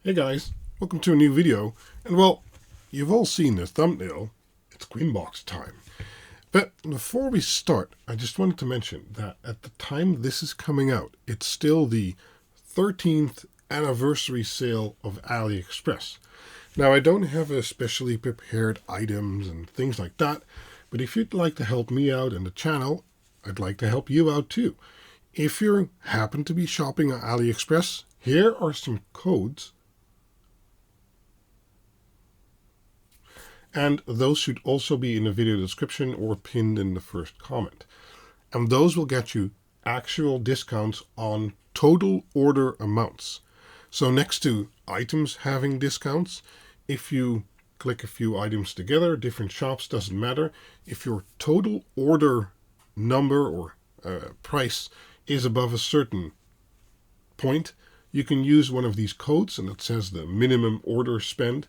Hey guys, welcome to a new video. And well, you've all seen the thumbnail. It's QuinBoxed time. But before we start, I just wanted to mention that at the time this is coming out, it's still the 13th anniversary sale of Aliexpress. Now, I don't have a specially prepared items and things like that, but if you'd like to help me out and the channel, I'd like to help you out too. If you happen to be shopping on Aliexpress, here are some codes. And those should also be in the video description or pinned in the first comment. And those will get you actual discounts on total order amounts. So next to items having discounts, if you click a few items together, different shops, doesn't matter. If your total order number or price is above a certain point, you can use one of these codes, and it says the minimum order spend,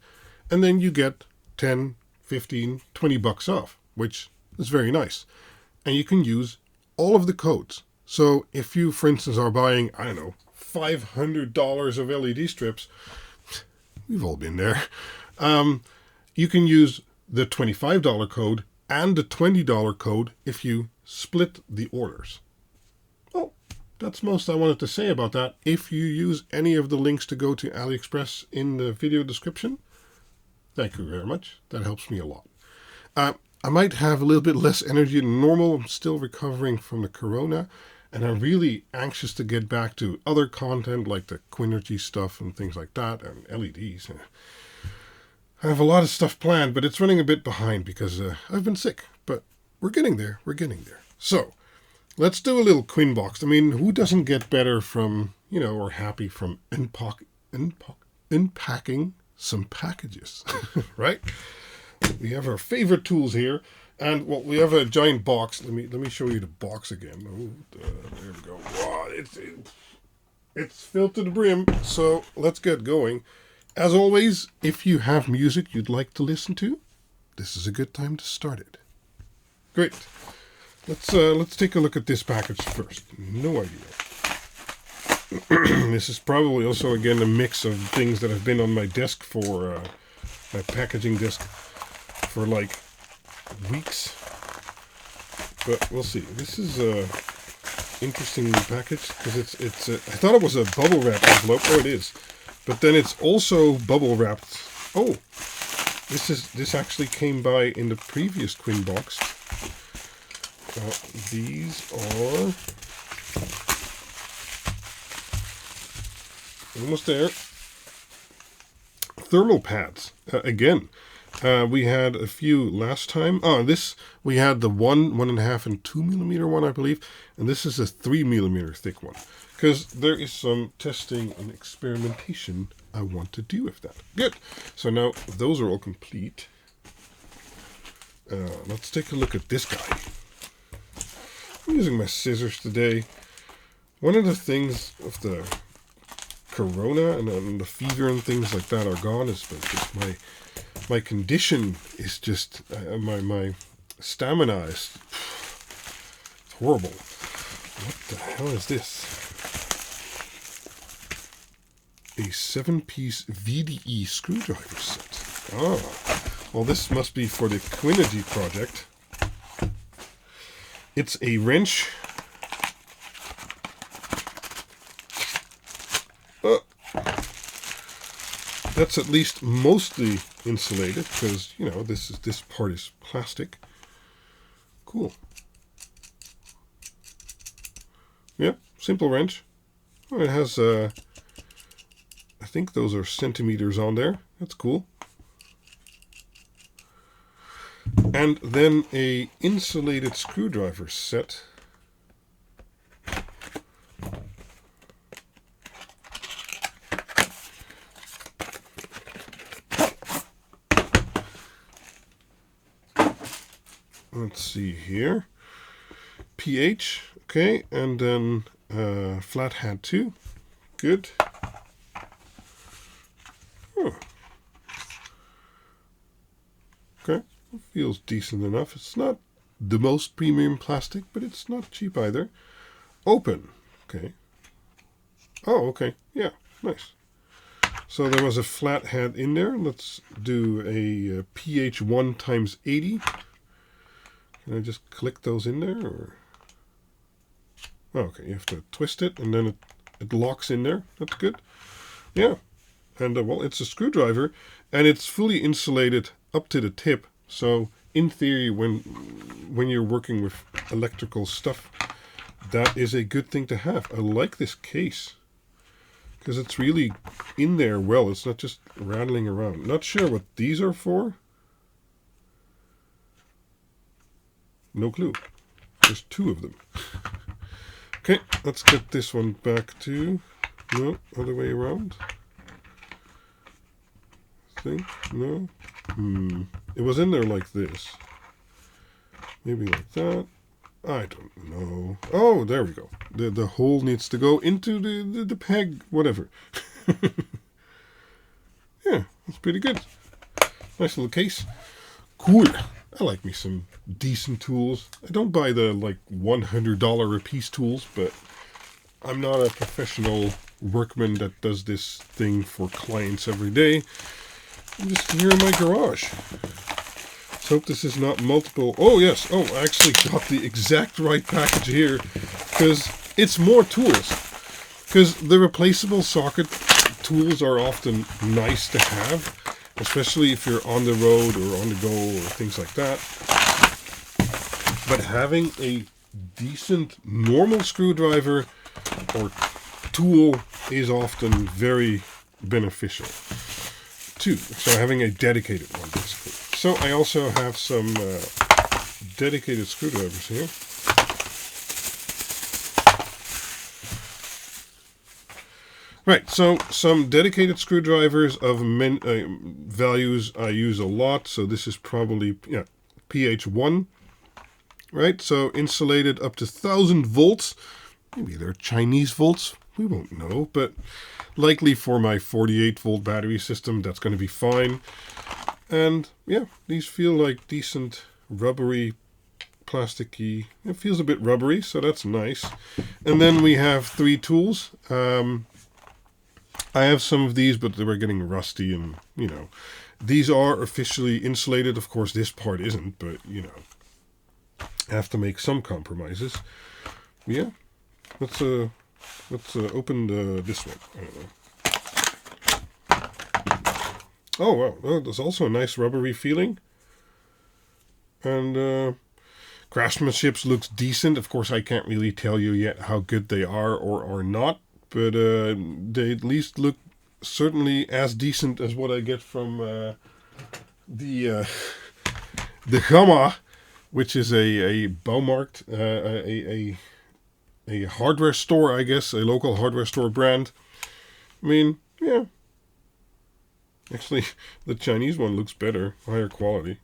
and then you get 10, 15, 20 bucks off, which is very nice. And you can use all of the codes. So if you, for instance, are buying, I don't know, $500 of LED strips, we've all been there, you can use the $25 code and the $20 code if you split the orders. Well, that's most I wanted to say about that. If you use any of the links to go to Aliexpress in the video description, thank you very much. That helps me a lot. I might have a little bit less energy than normal. I'm still recovering from the corona, and I'm really anxious to get back to other content like the Quinergy stuff and things like that, and LEDs. I have a lot of stuff planned, but it's running a bit behind because I've been sick. But we're getting there. We're getting there. So let's do a little QuinBoxed. I mean, who doesn't get better from, or happy from unpacking some packages, right? We have our favorite tools here, and well, we have a giant box. Let me show you the box again. Oh, there we go. Wow, it's filled to the brim. So let's get going. As always, if you have music you'd like to listen to, this is a good time to start it. Great. Let's take a look at this package first. No idea. This is probably also, again, a mix of things that have been on my desk for, my packaging desk for like weeks. But we'll see. This is interestingly packaged because it's I thought it was a bubble wrap envelope. Oh, it is. But then it's also bubble wrapped. Oh, this actually came by in the previous QuinBoxed. These are almost there. Thermal pads. Again, we had a few last time. This we had the 1.5, and 2 millimeter one, I believe, and this is a 3 millimeter thick one because there is some testing and experimentation I want to do with that. Good. So now those are all complete. Let's take a look at this guy. I'm using my scissors today. One of the things of the corona and the fever and things like that are gone is just my condition is just my stamina is horrible. What the hell is this? A 7-piece VDE screwdriver set. Well, this must be for the Quinergy project. It's a wrench. That's at least mostly insulated because, this part is plastic. Cool. Yep, simple wrench. Oh, it has, I think those are centimeters on there. That's cool. And then a insulated screwdriver set. Let's see here. pH, okay, and then flat head too. Good. Okay, feels decent enough. It's not the most premium plastic, but it's not cheap either. Open, okay. Oh, okay, yeah, nice. So there was a flat head in there. Let's do a pH 1 times 80. Can I just click those in there? Or? Oh, okay, you have to twist it and then it locks in there. That's good. Yeah. And well, it's a screwdriver and it's fully insulated up to the tip. So in theory, when you're working with electrical stuff, that is a good thing to have. I like this case because it's really in there well. It's not just rattling around. Not sure what these are for. No clue. There's two of them. Okay, let's get this one back to... No, other way around. I think, no. It was in there like this. Maybe like that. I don't know. Oh, there we go. The hole needs to go into the peg, whatever. Yeah, that's pretty good. Nice little case. Cool. I like me some decent tools. I don't buy the like $100 a piece tools, but I'm not a professional workman that does this thing for clients every day. I'm just here in my garage. Let's hope this is not multiple. Oh yes, oh I actually got the exact right package here because it's more tools. Because the replaceable socket tools are often nice to have, especially if you're on the road or on the go or things like that. But having a decent normal screwdriver or tool is often very beneficial too. So having a dedicated one basically. So I also have some dedicated screwdrivers here. Right, so some dedicated screwdrivers of values I use a lot. So this is probably pH 1, right? So insulated up to 1000 volts. Maybe they're Chinese volts. We won't know, but likely for my 48 volt battery system, that's going to be fine. And yeah, these feel like decent rubbery, plasticky. It feels a bit rubbery, so that's nice. And then we have 3 tools. I have some of these, but they were getting rusty and, you know, these are officially insulated. Of course, this part isn't, but, you know, I have to make some compromises. Yeah, let's open this one. I don't know. Oh, wow. Oh, there's also a nice rubbery feeling. And craftsmanship looks decent. Of course, I can't really tell you yet how good they are or are not. But they at least look certainly as decent as what I get from the Gamma, which is a Baumarkt, a hardware store, I guess, a local hardware store brand. I mean, yeah. Actually, the Chinese one looks better, higher quality.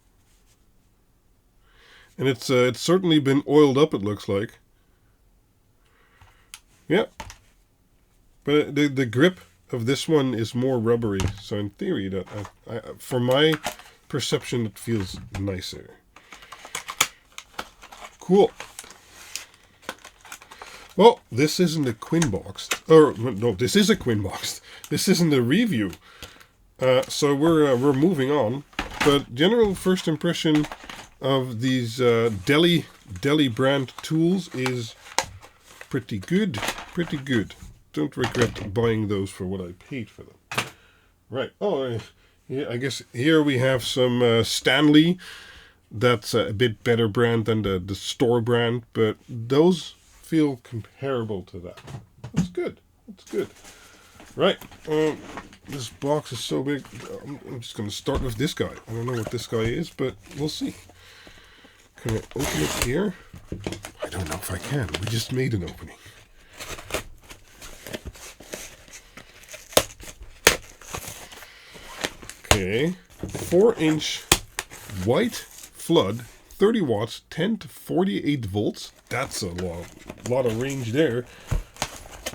And it's certainly been oiled up, it looks like. Yeah. But the grip of this one is more rubbery, so in theory, that for my perception, it feels nicer. Cool. Well, this isn't a QuinBoxed, or no, this is a QuinBoxed. This isn't a review, so we're moving on. But general first impression of these DELI brand tools is pretty good. Pretty good. Don't regret buying those for what I paid for them. Right. Oh, yeah, I guess here we have some Stanley. That's a bit better brand than the store brand, but those feel comparable to that. That's good. That's good. Right. This box is so big. I'm just going to start with this guy. I don't know what this guy is, but we'll see. Can I open it here? I don't know if I can. We just made an opening. Okay, 4-inch white flood, 30 watts, 10 to 48 volts. That's a lot of range there.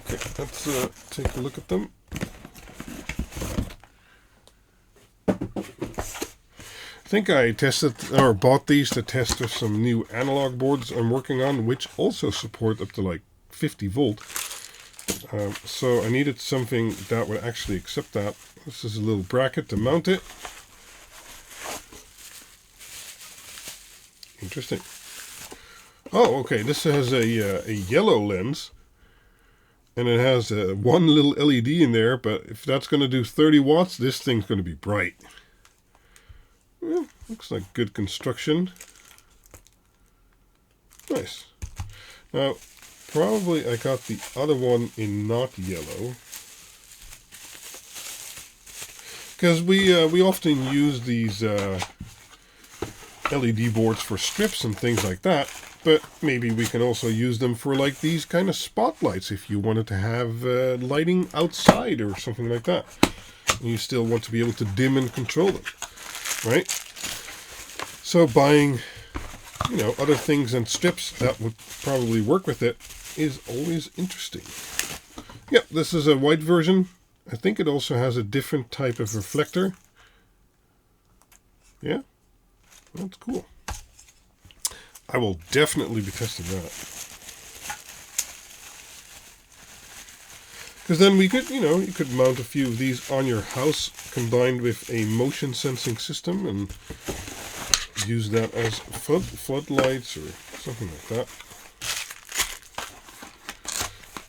Okay, let's take a look at them. I think I tested or bought these to test with some new analog boards I'm working on, which also support up to like 50 volt. So I needed something that would actually accept that. This is a little bracket to mount it. Interesting. Oh, okay, this has a yellow lens. And it has one little LED in there, but if that's going to do 30 watts, this thing's going to be bright. Well, looks like good construction. Nice. Now, probably I got the other one in not yellow. Because we often use these LED boards for strips and things like that. But maybe we can also use them for like these kind of spotlights if you wanted to have lighting outside or something like that. And you still want to be able to dim and control them, right? So buying, you know, other things and strips that would probably work with it is always interesting. Yep, this is a white version. I think it also has a different type of reflector. Yeah, that's cool. I will definitely be testing that. Because then we could, you know, you could mount a few of these on your house combined with a motion sensing system and use that as floodlights or something like that.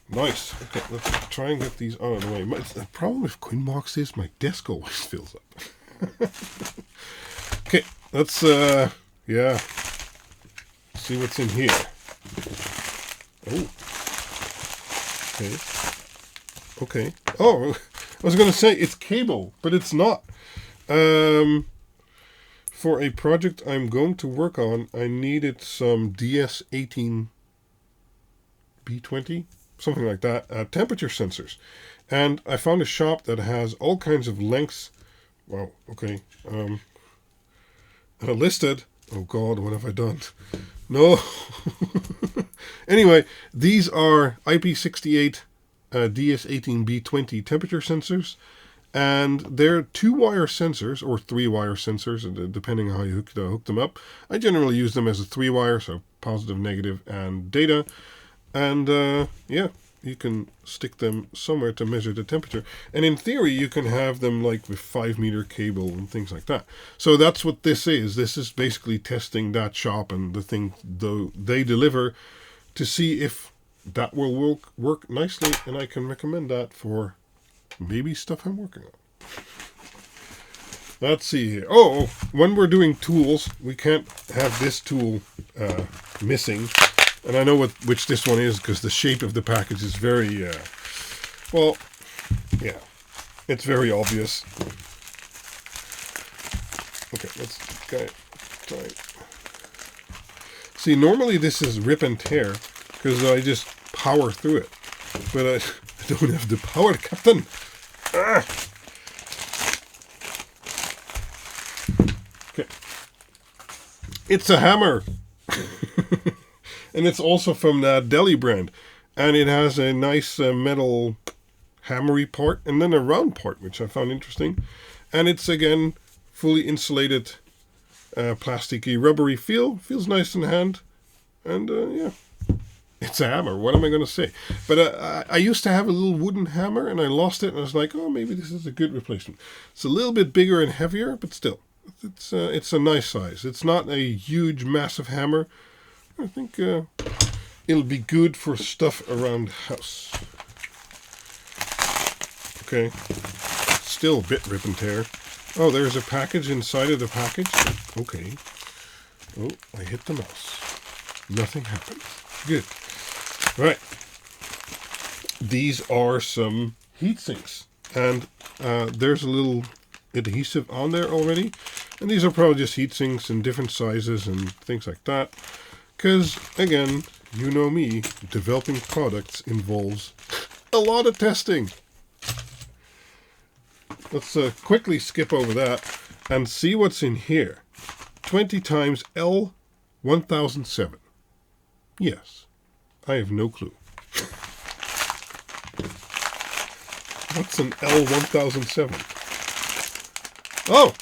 Nice. Okay, let's try and get these out of the way. The problem with QuinBoxed is my desk always fills up. Okay, let's, yeah. See what's in here. Oh. Okay. Okay. Oh, I was going to say it's cable, but it's not. For a project I'm going to work on, I needed some DS18 B20, something like that, temperature sensors. And I found a shop that has all kinds of lengths. Wow, okay. Listed. Oh God, what have I done? No. Anyway, these are IP68 DS18B20 temperature sensors, and they're 2-wire sensors or 3-wire sensors, depending on how you hook them up. I generally use them as a 3-wire, so positive, negative, and data. And yeah, you can stick them somewhere to measure the temperature. And in theory, you can have them like with 5-meter cable and things like that. So that's what this is. This is basically testing that shop and the thing they deliver to see if that will work nicely. And I can recommend that for maybe stuff I'm working on. Let's see here. Oh, when we're doing tools, we can't have this tool missing. And I know which this one is because the shape of the package is very, well, yeah, it's very obvious. Okay, let's try it. See, normally this is rip and tear because I just power through it. But I don't have the power, Captain. Ah! Okay. It's a hammer. And it's also from the DELI brand. And it has a nice metal hammery part and then a round part, which I found interesting. And it's, again, fully insulated, plasticky, rubbery feel. Feels nice in the hand. And, yeah, it's a hammer. What am I going to say? But I used to have a little wooden hammer, and I lost it. And I was like, oh, maybe this is a good replacement. It's a little bit bigger and heavier, but still. It's a nice size. It's not a huge, massive hammer. I think it'll be good for stuff around the house. Okay. Still a bit rip and tear. Oh, there's a package inside of the package. Okay. Oh, I hit the mouse. Nothing happened. Good. Right. These are some heat sinks. And there's a little adhesive on there already. And these are probably just heat sinks in different sizes and things like that. Because, again, you know me, developing products involves a lot of testing. Let's quickly skip over that and see what's in here. 20 times L1007. Yes, I have no clue. What's an L1007? Oh,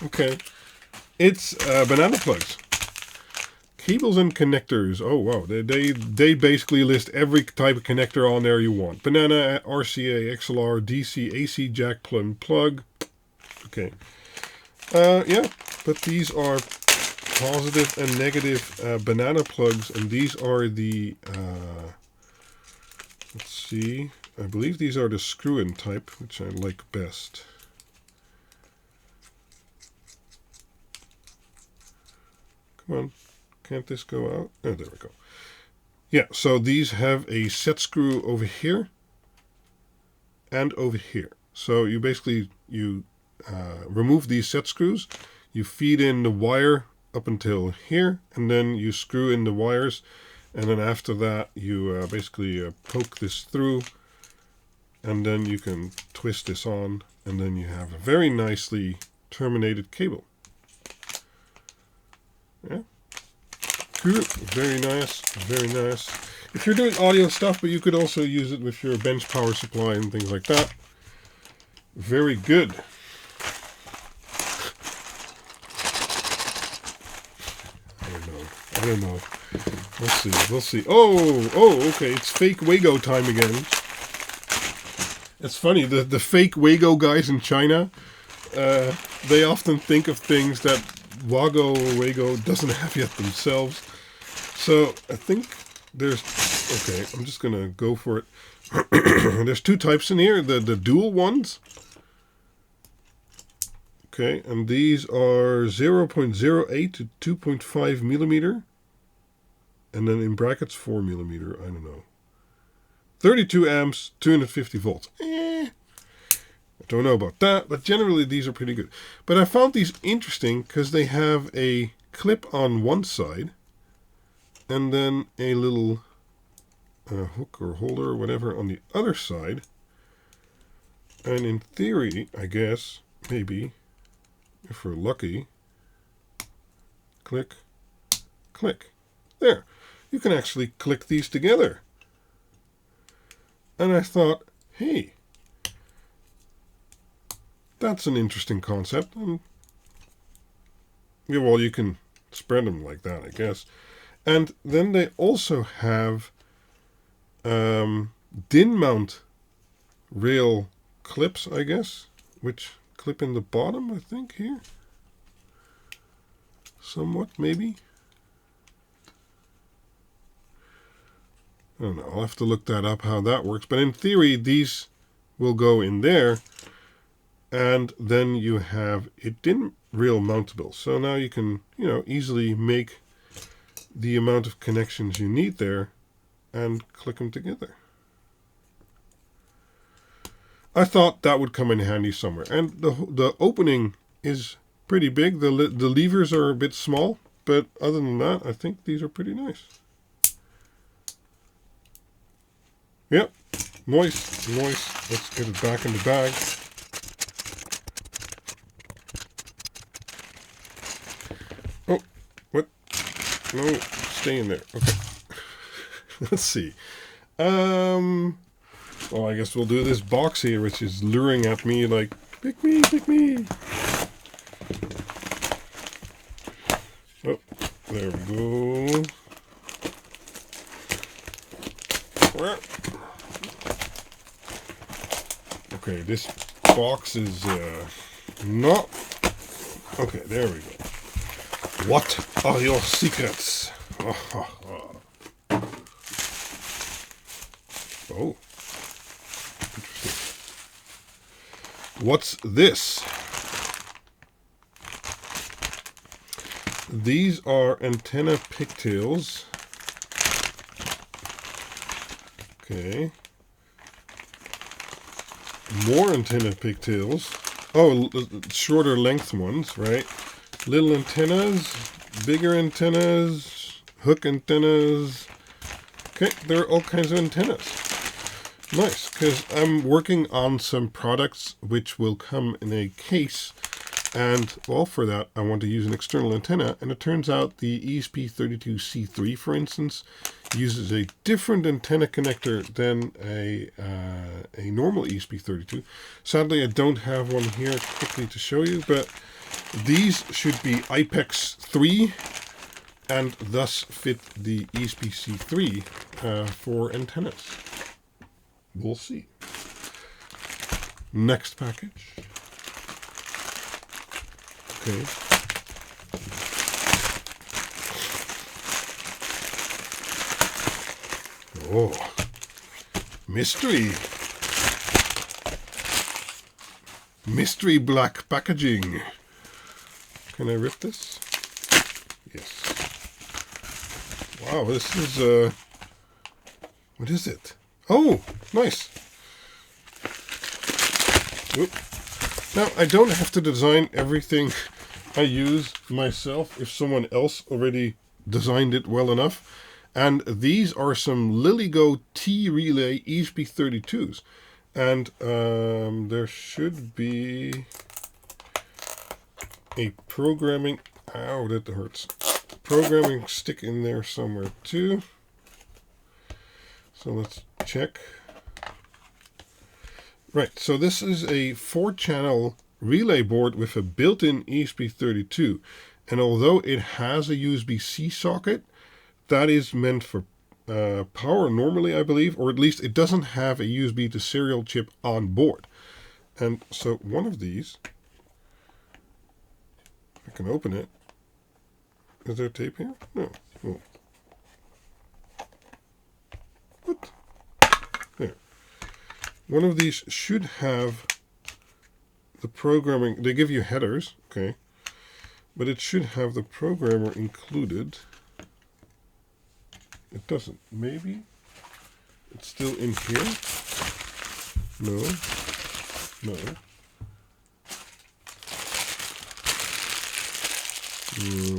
okay. It's banana plugs. Cables and connectors. Oh wow, they basically list every type of connector on there you want. Banana, RCA, XLR, DC, AC jack, plug. Okay. Yeah, but these are positive and negative banana plugs, and these are the let's see, I believe these are the screw-in type, which I like best. Come on, can't this go out? Oh, there we go. Yeah, so these have a set screw over here and over here. So you basically, remove these set screws, you feed in the wire up until here, and then you screw in the wires, and then after that you basically poke this through, and then you can twist this on, and then you have a very nicely terminated cable. Yeah, good, very nice, very nice. If you're doing audio stuff, but you could also use it with your bench power supply and things like that. Very good. I don't know. We'll see. Oh, okay. It's fake Wago time again. It's funny, the fake Wago guys in China, they often think of things that Wago or Wago doesn't have yet themselves. So I think there's, okay, I'm just gonna go for it. There's two types in here, the dual ones. Okay, and these are 0.08 to 2.5 millimeter. And then in brackets 4 millimeter, I don't know. 32 amps, 250 volts. I don't know about that, but generally these are pretty good. But I found these interesting because they have a clip on one side and then a little hook or holder or whatever on the other side. And in theory, I guess, maybe, if we're lucky, click, click. There. You can actually click these together. And I thought, hey, that's an interesting concept. And, yeah, well, you can spread them like that, I guess. And then they also have DIN mount rail clips, I guess, which clip in the bottom, I think, here. Somewhat, maybe. I don't know, I'll have to look that up, how that works. But in theory, these will go in there. And then you have it DIN rail mountable. So now you can, easily make the amount of connections you need there and click them together. I thought that would come in handy somewhere. And the opening is pretty big. The levers are a bit small. But other than that, I think these are pretty nice. Yep, nice. Let's get it back in the bag. Oh, what? No, stay in there. Okay. Let's see. Well, I guess we'll do this box here, which is luring at me like, pick me, pick me. Oh, there we go. Okay, this box is not... Okay, there we go. What are your secrets? Oh, interesting. What's this? These are antenna pigtails. Okay. More antenna pigtails. Oh, shorter length ones, right? Little antennas, bigger antennas, hook antennas. Okay, there are all kinds of antennas. Nice, because I'm working on some products which will come in a case. And, well, for that, I want to use an external antenna. And it turns out the ESP32C3, for instance, uses a different antenna connector than a normal ESP32. Sadly, I don't have one here quickly to show you, but these should be IPEX 3 and thus fit the ESP32 for antennas. We'll see. Next package. Okay. Oh, mystery. Mystery black packaging. Can I rip this? Yes. Wow, this is, what is it? Oh, nice. Oop. Now, I don't have to design everything I use myself if someone else already designed it well enough. And these are some Lilygo T-Relay ESP32s. And there should be a programming, ow, that hurts, programming stick in there somewhere too. So let's check. Right, so this is a 4-channel relay board with a built-in ESP32. And although it has a USB-C socket, that is meant for power normally, I believe, or at least it doesn't have a USB to serial chip on board. And so one of these, I can open it. Is there tape here? No. Oh. What? There. One of these should have the programming. They give you headers, okay, but it should have the programmer included. It doesn't. Maybe it's still in here. No. No.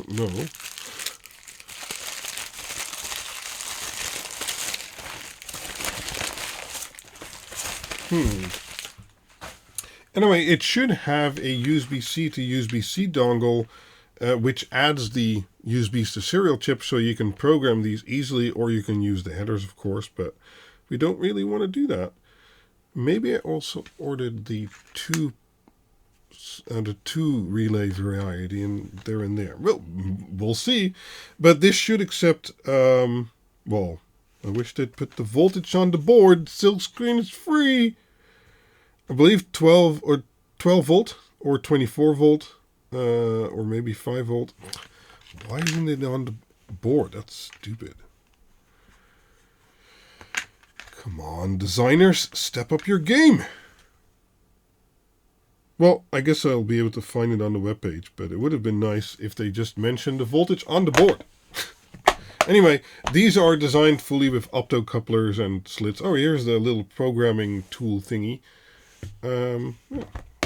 No. Anyway, it should have a USB-C to USB-C dongle, which adds the USBs to serial chips, so you can program these easily, or you can use the headers, of course, but we don't really want to do that. Maybe I also ordered the two relay variety, and they're in there. Well, we'll see. But this should accept, well, I wish they'd put the voltage on the board. Silk screen is free. I believe 12 volt or 24 volt. Or maybe 5 volt. Why isn't it on the board? That's stupid. Come on, designers, step up your game. Well, I guess I'll be able to find it on the webpage, but it would have been nice if they just mentioned the voltage on the board. Anyway, these are designed fully with optocouplers and slits. Oh, here's the little programming tool thingy. Yeah,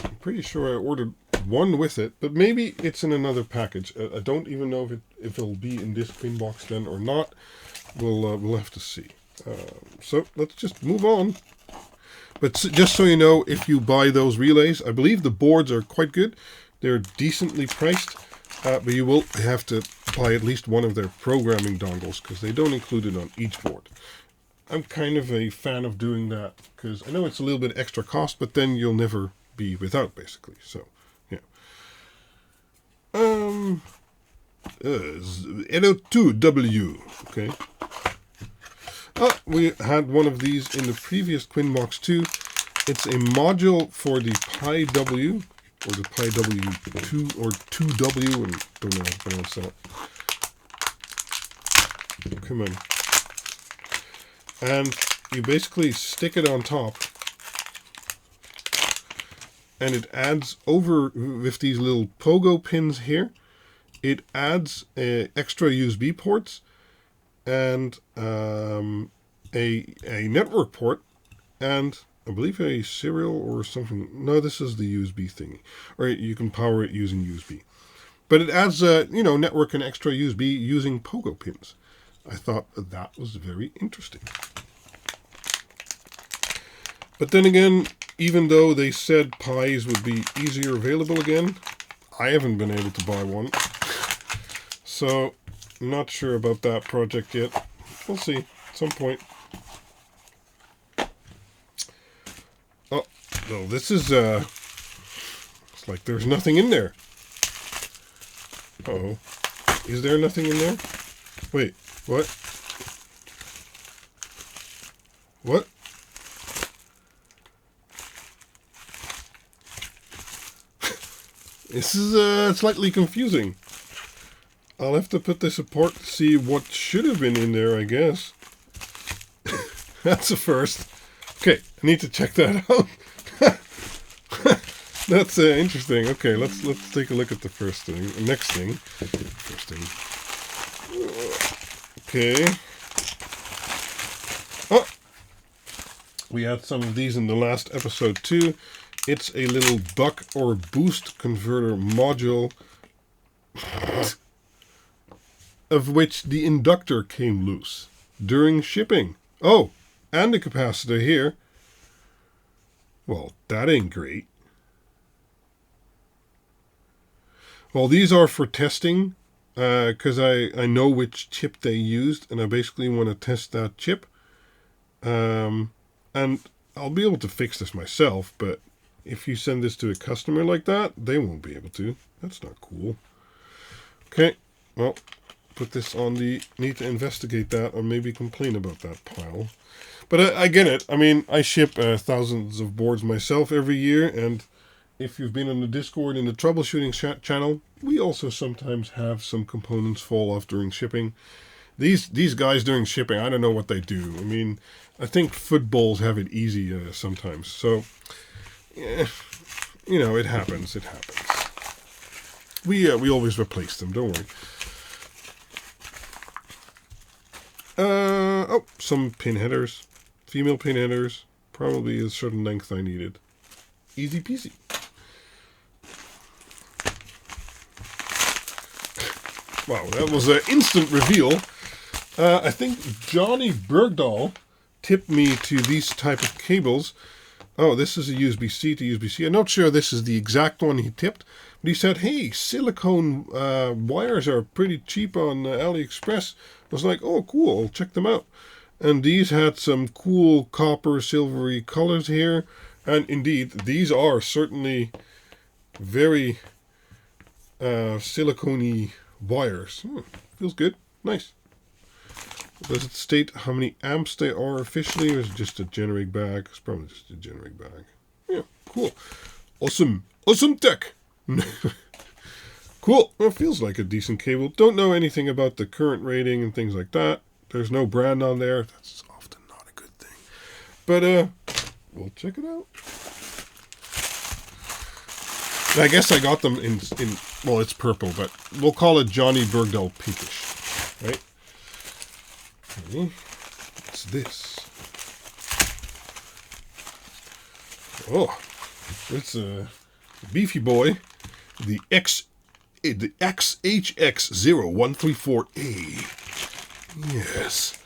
I'm pretty sure I ordered one with it, but maybe it's in another package. I don't even know if it'll be in this QuinBoxed then or not. We'll have to see. So let's just move on. But just so you know, if you buy those relays, I believe the boards are quite good. They're decently priced, but you will have to buy at least one of their programming dongles because they don't include it on each board. I'm kind of a fan of doing that because I know it's a little bit extra cost, but then you'll never be without, basically. So, yeah. NO2W. Okay. We had one of these in the previous QuinBoxed too. It's a module for the PiW, or the PiW2, or 2W, and don't know how to pronounce that. Come on. And you basically stick it on top, and it adds over with these little pogo pins here. It adds extra USB ports and a network port, and I believe a serial or something. No, this is the USB thingy, or you can power it using USB. But it adds network and extra USB using pogo pins. I thought that was very interesting. But then again, even though they said Pis would be easier available again, I haven't been able to buy one. So, not sure about that project yet. We'll see at some point. Oh, no, this is, it's like there's nothing in there. Uh-oh. Is there nothing in there? Wait, what? What? This is slightly confusing. I'll have to put this apart to see what should have been in there, I guess. That's a first. Okay, I need to check that out. That's interesting. Okay, let's take a look at the first thing. Next thing. First thing. Okay. Oh, we had some of these in the last episode too. It's a little buck or boost converter module, of which the inductor came loose during shipping. Oh, and the capacitor here. Well, that ain't great. Well, these are for testing, because I know which chip they used, and I basically want to test that chip. And I'll be able to fix this myself, but if you send this to a customer like that, they won't be able to. That's not cool. Okay, well, put this on the need to investigate that, or maybe complain about that pile. But I get it. I mean, I ship thousands of boards myself every year, and if you've been on the Discord in the troubleshooting channel, we also sometimes have some components fall off during shipping. These guys during shipping, I don't know what they do. I mean, I think footballs have it easy sometimes. So, yeah, you know, it happens. It happens. We always replace them. Don't worry. Oh, some pin headers, female pin headers. Probably a certain length I needed. Easy peasy. Wow, that was an instant reveal. I think Johnny Bergdahl tipped me to these type of cables. Oh, this is a USB-C to USB-C. I'm not sure this is the exact one he tipped, but he said, hey, silicone wires are pretty cheap on Aliexpress. I was like, oh, cool, I'll check them out. And these had some cool copper silvery colors here. And indeed, these are certainly very silicone-y wires. Feels good. Nice. Does it state how many amps they are officially, or is it just a generic bag? It's probably just a generic bag. Yeah, cool. Awesome. Awesome tech. Cool. Well, feels like a decent cable. Don't know anything about the current rating and things like that. There's no brand on there. That's often not a good thing. But we'll check it out. I guess I got them in well, it's purple, but we'll call it Johnny Bergdahl pinkish, right? Okay. What's this? Oh, it's a beefy boy, the XHX0134A. Yes.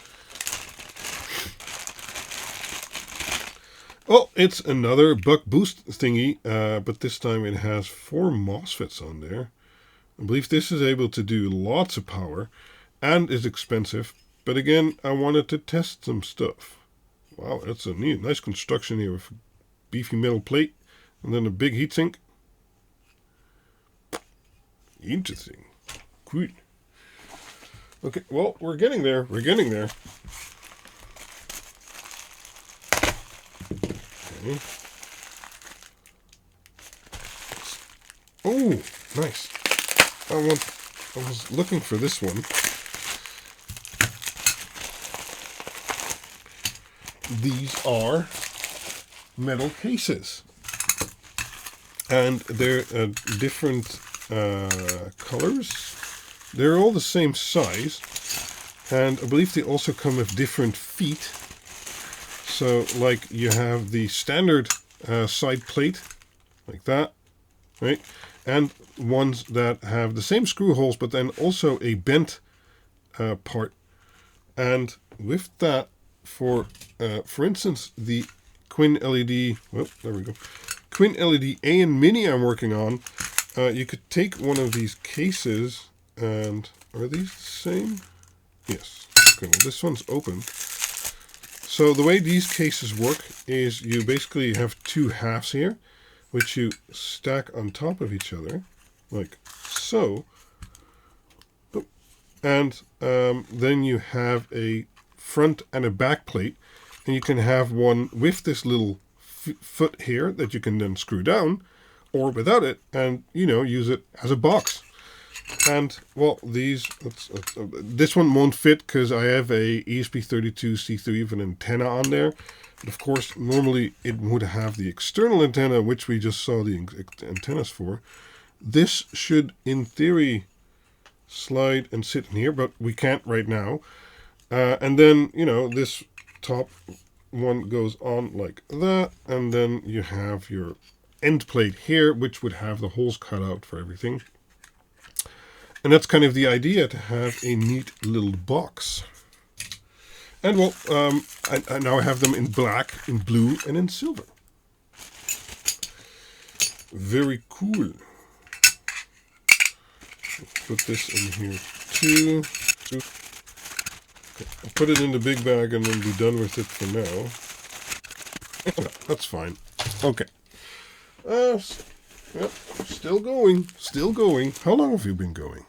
Oh, it's another buck boost thingy, but this time it has 4 MOSFETs on there. I believe this is able to do lots of power and is expensive. But again, I wanted to test some stuff. Wow, that's a nice construction here with a beefy metal plate and then a big heatsink. Interesting. Cool. Okay, well, we're getting there. We're getting there. Okay. Oh, nice. I was looking for this one. These are metal cases, and they're different colors. They're all the same size, and I believe they also come with different feet. So, like, you have the standard side plate, like that, right? And ones that have the same screw holes, but then also a bent part. And with that, for instance, the QuinLED, well, there we go, QuinLED A and Mini I'm working on, you could take one of these cases, and are these the same? Yes. Okay, well, this one's open. So the way these cases work is you basically have 2 halves here, which you stack on top of each other, like so. Oh, And then you have a front and a back plate, and you can have one with this little foot here that you can then screw down, or without it, and use it as a box. And well, this one won't fit because I have a ESP32 C3 with an antenna on there. But of course, normally it would have the external antenna, which we just saw the antennas for. This should, in theory, slide and sit in here, but we can't right now. And then, this top one goes on like that, and then you have your end plate here, which would have the holes cut out for everything. And that's kind of the idea, to have a neat little box. And well, I now have them in black, in blue, and in silver. Very cool. Put this in here too. Okay, I'll put it in the big bag and then be done with it for now. That's fine. Okay. Yep, still going, still going. How long have you been going?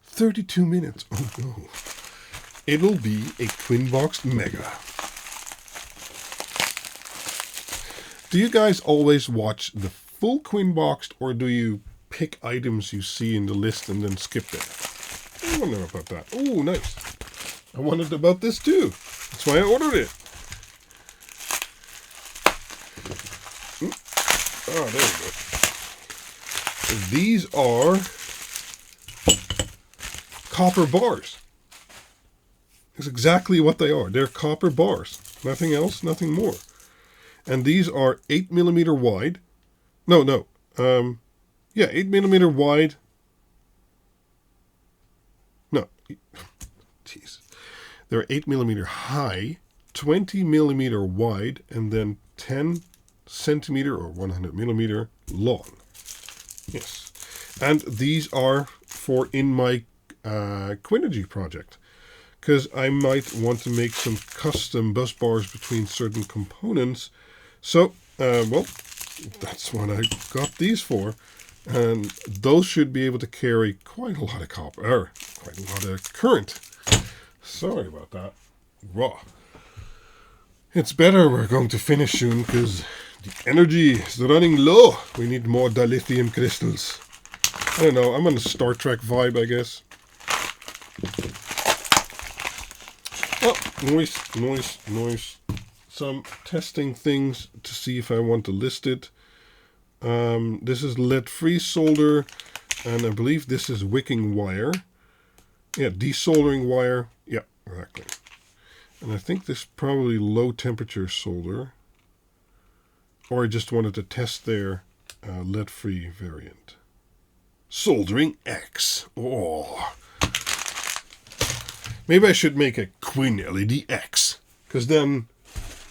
32 minutes. Oh no. It'll be a QuinBoxed Mega. Do you guys always watch the full QuinBoxed, or do you pick items you see in the list and then skip them? I wonder about that. Oh, nice. I wondered about this too. That's why I ordered it. Oh, there we go. These are copper bars. That's exactly what they are. They're copper bars. Nothing else, nothing more. And these are 8mm wide. No. Yeah, 8mm wide. No. Jeez. They're 8mm high, 20mm wide, and then 10 centimeter or 100mm long. Yes. And these are for in my Quinergy project, because I might want to make some custom bus bars between certain components. So, well, that's what I got these for. And those should be able to carry quite a lot of copper, quite a lot of current. Sorry about that. Raw. It's better we're going to finish soon, because the energy is running low. We need more dilithium crystals. I don't know, I'm on a Star Trek vibe, I guess. Oh, noise. So I'm testing things to see if I want to list it. This is lead-free solder, and I believe this is wicking wire. Yeah, desoldering wire. Yeah, exactly. And I think this is probably low temperature solder. Or I just wanted to test their lead-free variant. Soldering X. Oh. Maybe I should make a Quin LED X. Because then,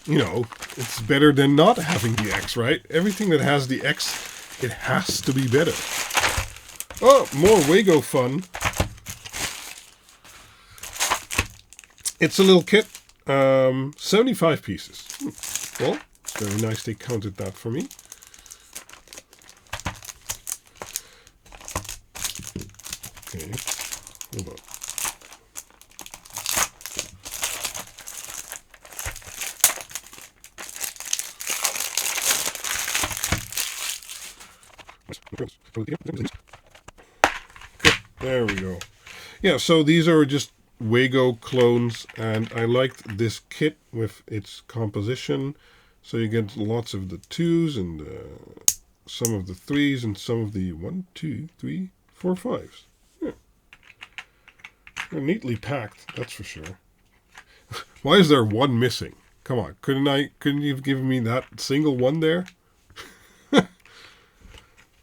it's better than not having the X, right? Everything that has the X, it has to be better. Oh, more Wago fun. It's a little kit. 75 pieces. Well, very nice they counted that for me. Okay, hold on. There we go. Yeah, so these are just Wago clones, and I liked this kit with its composition. So you get lots of the 2s and some of the 3s and some of the 1, 2, 3, 4, 5s. Yeah. They're neatly packed, that's for sure. Why is there one missing? Come on, couldn't you have given me that single one there?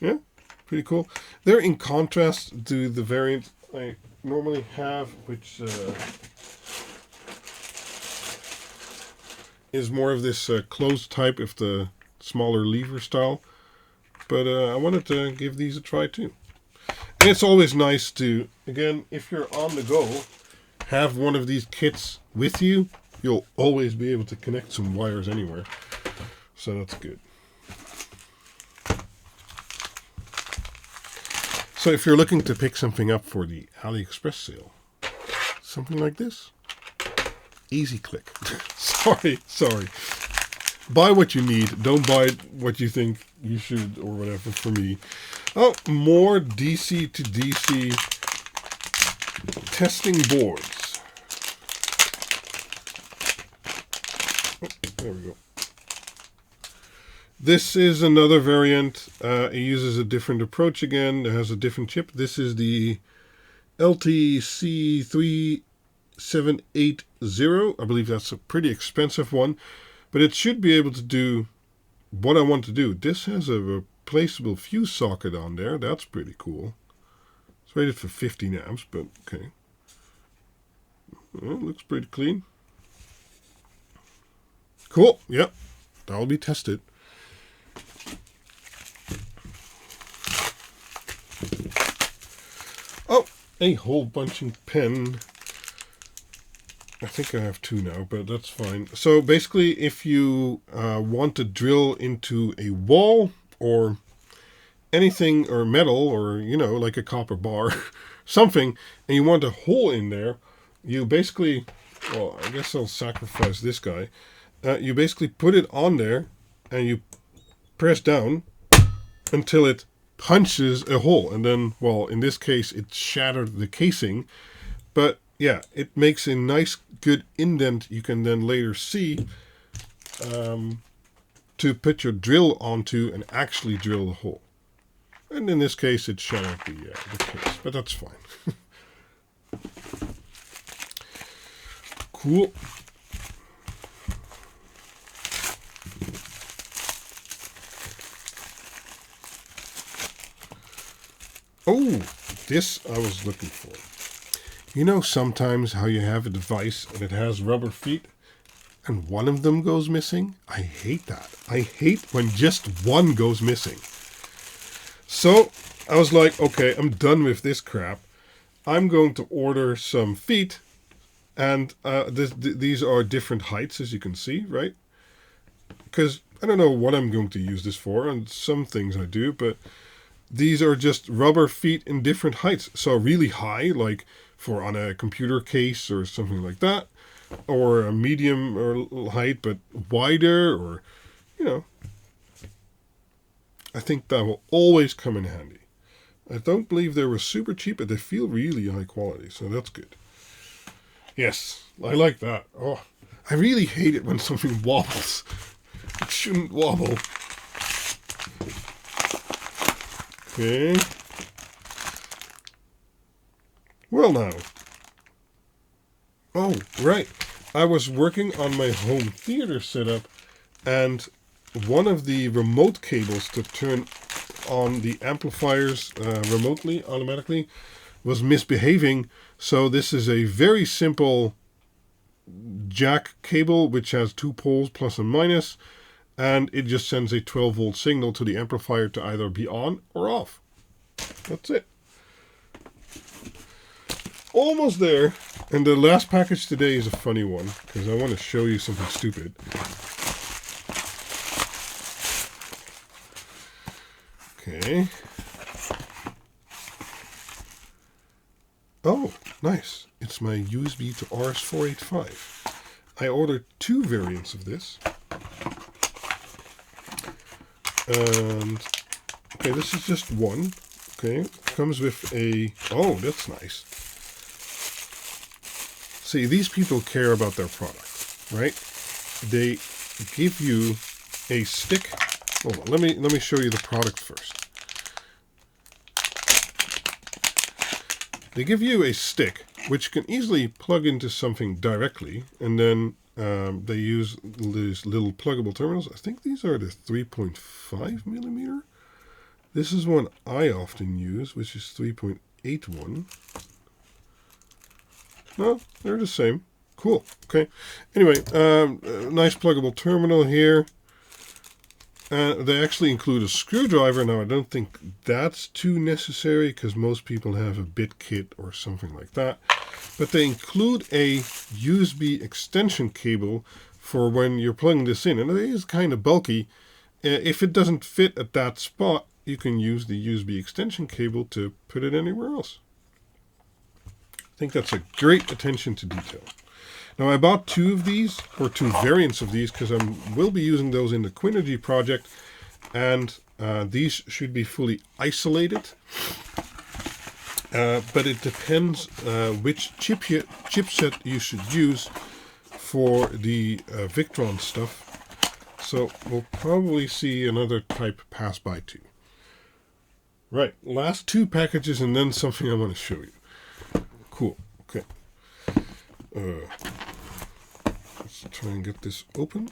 Yeah, pretty cool. They're in contrast to the variant I normally have, which is more of this closed type with the smaller lever style. But I wanted to give these a try too. And it's always nice to, again, if you're on the go, have one of these kits with you. You'll always be able to connect some wires anywhere. So that's good. So if you're looking to pick something up for the Aliexpress sale, something like this. Easy click. sorry. Buy what you need. Don't buy what you think you should or whatever for me. Oh, more DC to DC testing boards. Oh, there we go. This is another variant. It uses a different approach again. It has a different chip. This is the LTC3780. I believe that's a pretty expensive one. But it should be able to do what I want to do. This has a replaceable fuse socket on there. That's pretty cool. It's rated for 15 amps, but okay. Well, looks pretty clean. Cool. Yep. That'll be tested. Oh, a hole punching pen. I think I have two now, but that's fine. So basically, if you want to drill into a wall or anything, or metal, or, you know, like a copper bar, something, and you want a hole in there, you basically, well, I guess I'll sacrifice this guy. You basically put it on there, and you press down until it punches a hole. And then, well, in this case, it shattered the casing, but yeah, it makes a nice, good indent you can then later see to put your drill onto and actually drill the hole. And in this case, it shattered the case, but that's fine. Cool. Oh, this I was looking for. You know sometimes how you have a device and it has rubber feet and one of them goes missing? I hate that. I hate when just one goes missing. So I was like, okay, I'm done with this crap. I'm going to order some feet, and these are different heights, as you can see, right? Because I don't know what I'm going to use this for, and some things I do, but these are just rubber feet in different heights. So really high, like for on a computer case or something like that, or a medium or height, but wider, or, you know, I think that will always come in handy. I don't believe they were super cheap, but they feel really high quality, so that's good. Yes, I like that. Oh, I really hate it when something wobbles. It shouldn't wobble. Okay. Well now. Oh, right. I was working on my home theater setup, and one of the remote cables to turn on the amplifiers remotely, automatically, was misbehaving. So this is a very simple jack cable which has two poles, plus and minus, and it just sends a 12-volt signal to the amplifier to either be on or off. That's it. Almost there. And the last package today is a funny one, because I want to show you something stupid. Okay. Oh, nice. It's my USB to RS485. I ordered two variants of this. And, okay, this is just one. Okay, it comes with a, oh, that's nice. See, these people care about their product, right? They give you a stick. Hold on, let me show you the product first. They give you a stick which can easily plug into something directly, and then they use these little pluggable terminals. I think these are the 3.5 millimeter. This is one I often use, which is 3.81. No, they're the same. Cool. Okay. Anyway, nice pluggable terminal here. They actually include a screwdriver. Now, I don't think that's too necessary because most people have a bit kit or something like that. But they include a USB extension cable for when you're plugging this in. And it is kind of bulky. If it doesn't fit at that spot, you can use the USB extension cable to put it anywhere else. I think that's a great attention to detail. Now I bought 2 of these, or 2 variants of these, because I will be using those in the QuinEnergy project, and these should be fully isolated. But it depends which chipset you should use for the Victron stuff. So we'll probably see another type pass by too. Right, last 2 packages and then something I want to show you. Cool, okay. Let's try and get this open.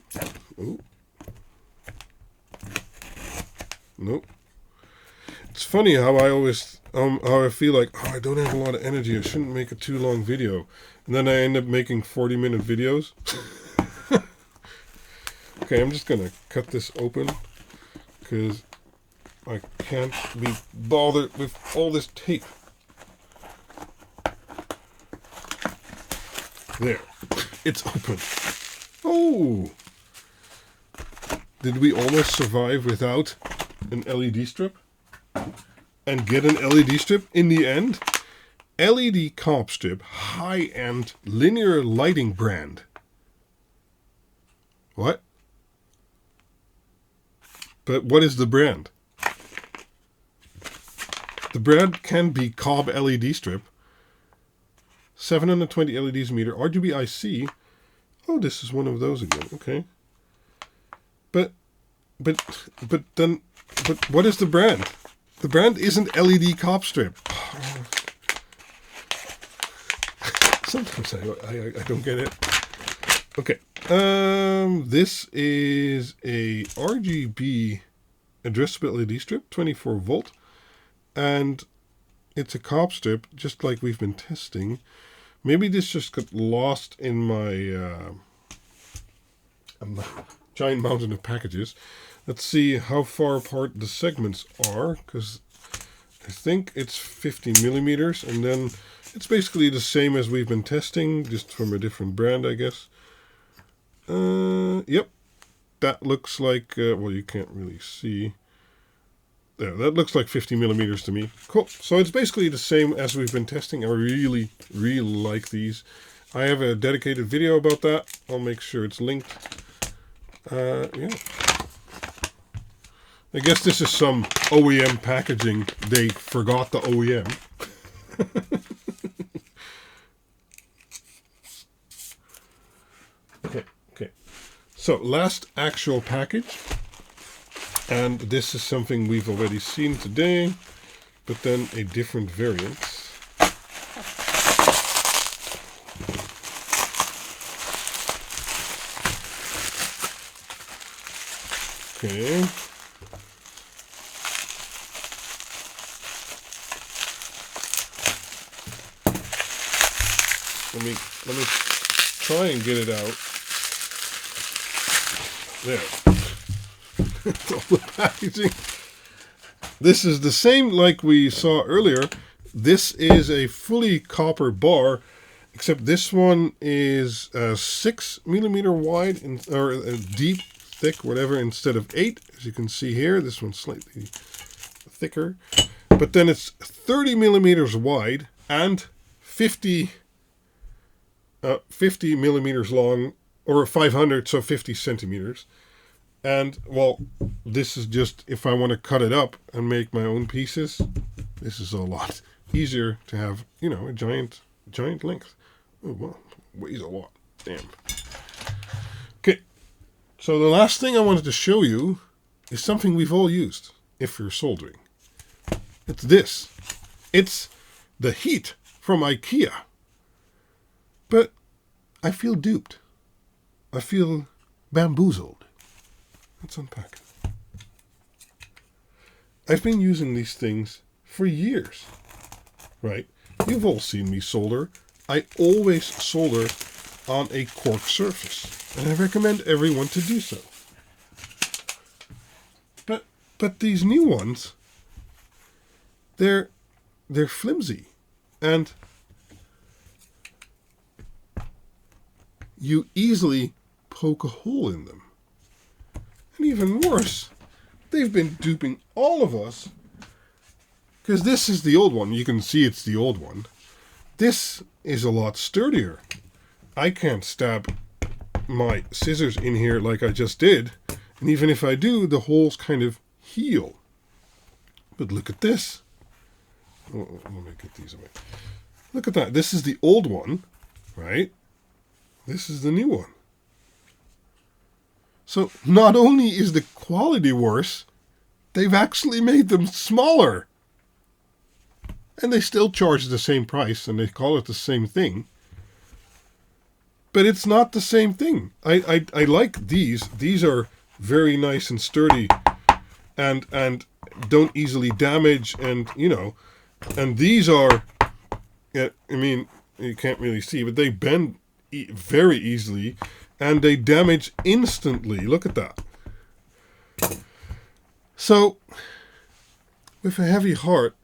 Oh. Nope. It's funny how I always, how I feel like, oh, I don't have a lot of energy, I shouldn't make a too long video. And then I end up making 40-minute videos. Okay, I'm just going to cut this open, because I can't be bothered with all this tape. There, it's open. Oh! Did we almost survive without an LED strip? And get an LED strip in the end? LED cop strip, high-end linear lighting brand. What? But what is the brand? The brand can be Cobb LED strip. 720 LEDs a meter, RGB IC. Oh, this is one of those again. Okay. But what is the brand? The brand isn't LED cop strip. Sometimes I don't get it. Okay. This is a RGB addressable LED strip, 24 volt, and it's a cop strip, just like we've been testing. Maybe this just got lost in my giant mountain of packages. Let's see how far apart the segments are, because I think it's 50 millimeters, and then it's basically the same as we've been testing, just from a different brand, I guess. Yep, that looks like, well, you can't really see. There, that looks like 50 millimeters to me. Cool. So it's basically the same as we've been testing. I really, really like these. I have a dedicated video about that. I'll make sure it's linked. Yeah. I guess this is some OEM packaging. They forgot the OEM. Okay. So last actual package. And this is something we've already seen today, but then a different variant. Okay. Let me try and get it out. There. All the packaging. This is the same like we saw earlier. This is a fully copper bar, except this one is 6 millimeter wide, or deep, thick, whatever, instead of 8. As you can see here, this one's slightly thicker. But then it's 30 millimeters wide and 50 millimeters long, or 500, so 50 centimeters. And, well, this is just, if I want to cut it up and make my own pieces, this is a lot easier to have, you know, a giant length. Oh, well, weighs a lot. Damn. Okay, so the last thing I wanted to show you is something we've all used if you're soldering. It's this. It's the heat from Ikea. But I feel duped. I feel bamboozled. Let's unpack it. I've been using these things for years, right? You've all seen me solder. I always solder on a cork surface, and I recommend everyone to do so. But these new ones, they're flimsy, and you easily poke a hole in them. And even worse, they've been duping all of us, because this is the old one. You can see it's the old one. This is a lot sturdier. I can't stab my scissors in here like I just did. And even if I do, the holes kind of heal. But look at this. Oh, let me get these away. Look at that. This is the old one, right? This is the new one. So not only is the quality worse, they've actually made them smaller. And they still charge the same price and they call it the same thing. But it's not the same thing. I like these. These are very nice and sturdy and don't easily damage, and you know, and these are, I mean, you can't really see, but they bend very easily and they damage instantly. Look at that. So with a heavy heart,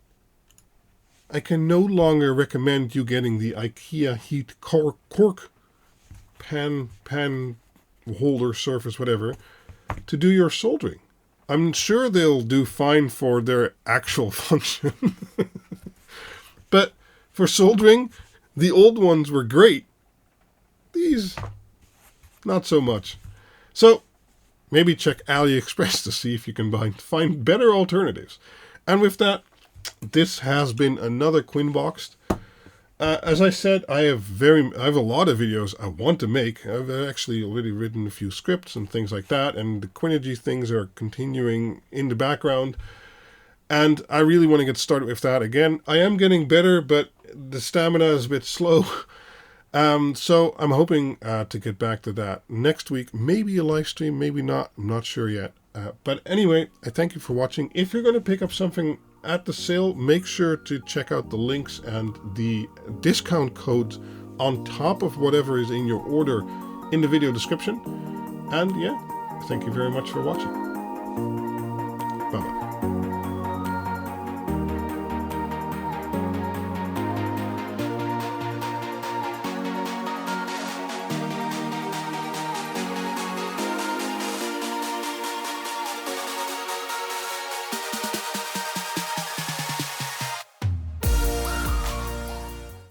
I can no longer recommend you getting the Ikea heat cork pan holder surface, whatever, to do your soldering. I'm sure they'll do fine for their actual function. But for soldering, the old ones were great. These, not so much. So maybe check Aliexpress to see if you can find better alternatives. And with that, this has been another QuinBoxed. As I said, I have a lot of videos I want to make. I've actually already written a few scripts and things like that, and the Quinergy things are continuing in the background. And I really want to get started with that again. I am getting better, but the stamina is a bit slow. So I'm hoping to get back to that next week. Maybe a live stream, maybe not. I'm not sure yet. But anyway, I thank you for watching. If you're going to pick up something at the sale, make sure to check out the links and the discount codes on top of whatever is in your order in the video description. And yeah, thank you very much for watching.